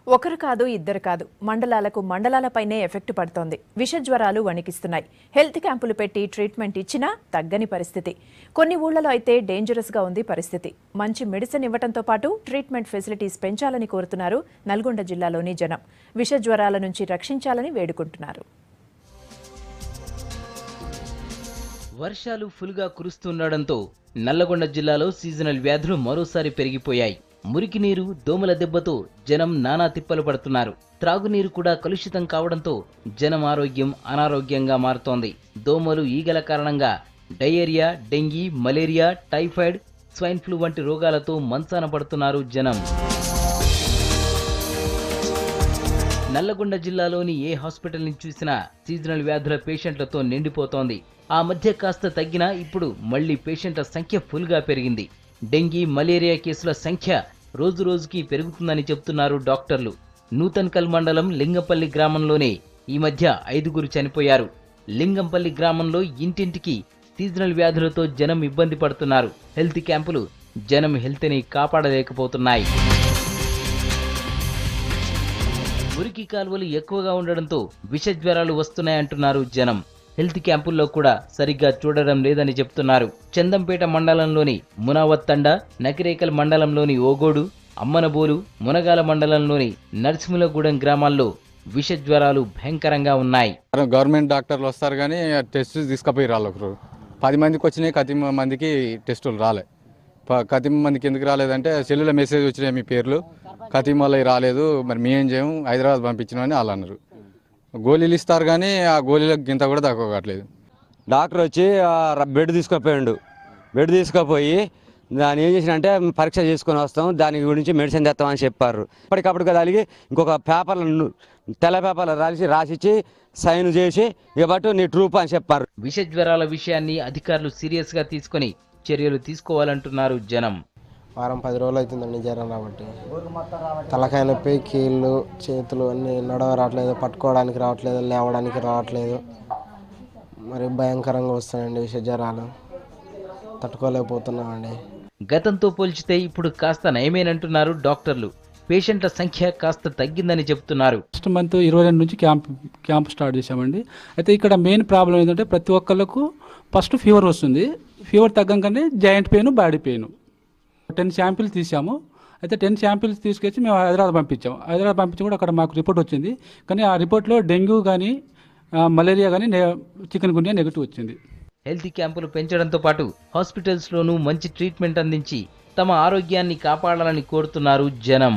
ఒకరు కాదు ఇద్దరు కాదు మండలాలకు మండలాలపైనే ఎఫెక్ట్ పడుతోంది. విష జ్వరాలు వణికిస్తున్నాయి. హెల్త్ క్యాంపులు పెట్టి ట్రీట్మెంట్ ఇచ్చినా తగ్గని పరిస్థితి. కొన్ని ఊళ్లలో అయితే డేంజరస్ గా ఉంది పరిస్థితి. మంచి మెడిసిన్ ఇవ్వడంతో పాటు ట్రీట్మెంట్ ఫెసిలిటీస్ పెంచాలని కోరుతున్నారు నల్గొండ జిల్లాలోని జనం. విష జ్వరాల నుంచి రక్షించాలని వేడుకుంటున్నారు. వర్షాలు ఫుల్గా కురుస్తుండడంతో నల్లగొండ జిల్లాలో సీజనల్ వ్యాధులు మరోసారి పెరిగిపోయాయి. మురికి నీరు, దోమల దెబ్బతో జనం నానా తిప్పలు పడుతున్నారు. త్రాగునీరు కూడా కలుషితం కావడంతో జనం ఆరోగ్యం అనారోగ్యంగా మారుతోంది. దోమలు, ఈగల కారణంగా diarrhoea, dengue, malaria, typhoid, swine flu వంటి రోగాలతో మంచాన పడుతున్నారు జనం. నల్లగొండ జిల్లాలోని ఏ హాస్పిటల్ని చూసినా సీజనల్ వ్యాధుల పేషెంట్లతో నిండిపోతోంది. ఆ మధ్య కాస్త తగ్గినా ఇప్పుడు మళ్లీ పేషెంట్ల సంఖ్య ఫుల్గా పెరిగింది. డెంగీ, మలేరియా కేసుల సంఖ్య రోజు రోజుకి పెరుగుతుందని చెబుతున్నారు డాక్టర్లు. నూతన్కల్ మండలం లింగంపల్లి గ్రామంలోనే ఈ మధ్య 5గురు చనిపోయారు. లింగంపల్లి గ్రామంలో ఇంటింటికి సీజనల్ వ్యాధులతో జనం ఇబ్బంది పడుతున్నారు. హెల్త్ క్యాంపులు జనం హెల్త్ని కాపాడలేకపోతున్నాయి. మురికి కాలువలు ఎక్కువగా ఉండడంతో విష జ్వరాలు వస్తున్నాయంటున్నారు జనం. హెల్త్ క్యాంపుల్లో కూడా సరిగ్గా చూడడం లేదని చెప్తున్నారు. చందంపేట మండలంలోని మునావత్తండ, నకిరేకల్ మండలంలోని ఓగోడు, అమ్మనబోలు, మునగాల మండలంలోని నర్సింహులగూడెం గ్రామాల్లో విష జ్వరాలు భయంకరంగా ఉన్నాయి. గవర్నమెంట్ డాక్టర్లు వస్తారు కానీ టెస్ట్ తీసుకుపోయి రాలి. ఒకరు 10 మందికి వచ్చినాయి, 10 మందికి టెస్టులు రాలే. 10 మందికి ఎందుకు రాలేదంటే సెల్లులో మెసేజ్ వచ్చినాయి మీ పేర్లు, 10 మళ్ళీ రాలేదు, మరి మేమేం చేయము, హైదరాబాద్ పంపించినామని వాళ్ళు అన్నారు. గోళీలు ఇస్తారు కానీ ఆ గోళీలకు గింత కూడా తక్కువ కావట్లేదు. డాక్టర్ వచ్చి బెడ్ తీసుకుపోయాడు. బెడ్ తీసుకుపోయి దాన్ని ఏం చేసినంటే పరీక్ష చేసుకొని వస్తాం, దాని గురించి మెడిసిన్ తెస్తామని చెప్పారు. ఇప్పటికప్పుడు కలిగి ఇంకొక పేపర్లు, తెల్ల పేపర్లు రాసిచ్చి సైన్ చేసి ఇవ్వట్టు నీ ట్రూప్ అని చెప్పారు. విష జ్వరాల విషయాన్ని అధికారులు సీరియస్గా తీసుకొని చర్యలు తీసుకోవాలంటున్నారు జనం. వారం 10 రోజులు అవుతుందండి జ్వరం రాబట్టి. తలకాయ నొప్పి, కీళ్ళు, చేతులు అన్నీ నడవ రావట్లేదు, పట్టుకోవడానికి రావట్లేదు, లేవడానికి రావట్లేదు. మరి భయంకరంగా వస్తాయండి విష జ్వరాలు, తట్టుకోలేకపోతున్నామండి. గతంతో పోల్చితే ఇప్పుడు కాస్త నయమేనంటున్నారు డాక్టర్లు. పేషెంట్ల సంఖ్య కాస్త తగ్గిందని చెప్తున్నారు. నెక్స్ట్ మంత్ 22 నుంచి క్యాంప్ స్టార్ట్ చేశామండి. అయితే ఇక్కడ మెయిన్ ప్రాబ్లం ఏంటంటే ప్రతి ఒక్కళ్ళకు ఫస్ట్ ఫీవర్ వస్తుంది. ఫీవర్ తగ్గంగానే joint pain, body pain. 10 samples తీసాము. అయితే 10 శాంపిల్స్ తీసుకొచ్చి మేము హైదరాబాద్ పంపించాము. హైదరాబాద్ పంపించి కూడా అక్కడ మాకు రిపోర్ట్ వచ్చింది. కానీ ఆ రిపోర్ట్లో డెంగ్యూ కానీ మలేరియా కానీ చికెన్ గున్యా నెగిటివ్ వచ్చింది. హెల్త్ క్యాంపులు పెంచడంతో పాటు హాస్పిటల్స్లోనూ మంచి ట్రీట్మెంట్ అందించి తమ ఆరోగ్యాన్ని కాపాడాలని కోరుతున్నారు జనం.